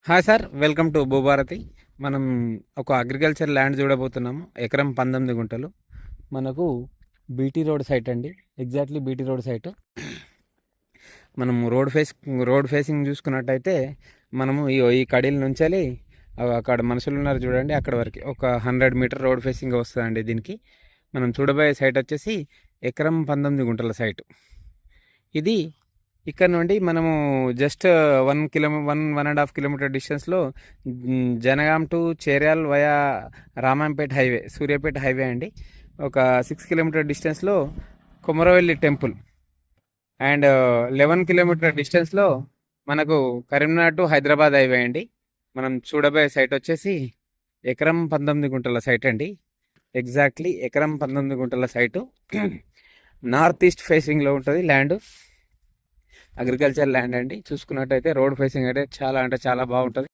Hi sir, welcome to Bhubharati. మనం ఒక agriculture land చూడబోతున్నాము. ఎకరం 19 గుంటలు. మనకు బీటీ రోడ్ సైట్ అండి. Exactly BT road site. మనం రోడ్ ఫేసింగ్ చూసుకున్నట్టయితే మనము ఈ కడీల నుంచి అక్కడ మనుషులు ఉన్నారు చూడండి, అక్కడ వరకు ఒక 100 మీటర్ రోడ్ ఫేసింగ్ వస్తుందండి. దీనికి మనం చూడబోయే సైట్ వచ్చేసి ఎకరం 19 గుంటల సైట్. ఇది ఇక్కడ నుండి మనము జస్ట్ 1.5 కిలోమీటర్ డిస్టెన్స్లో Jangaon to Cheriyal via Ramampet highway, Suryapet highway అండి. ఒక 6 కిలోమీటర్ డిస్టెన్స్లో కొమరవెల్లి టెంపుల్ అండ్ 11 కిలోమీటర్ డిస్టెన్స్లో మనకు కరీంనగర్ టు హైదరాబాద్ హైవే అండి. మనం చూడబోయే సైట్ వచ్చేసి ఎకరం 19 గుంటల సైట్ అండి. ఎగ్జాక్ట్లీ ఎకరం 19 గుంటల సైటు నార్త్ ఈస్ట్ ఫేసింగ్లో ఉంటుంది ల్యాండ్. అగ్రికల్చర్ ల్యాండ్ అండి. చూసుకున్నట్టయితే రోడ్ ఫేసింగ్ అయితే చాలా బాగుంటుంది.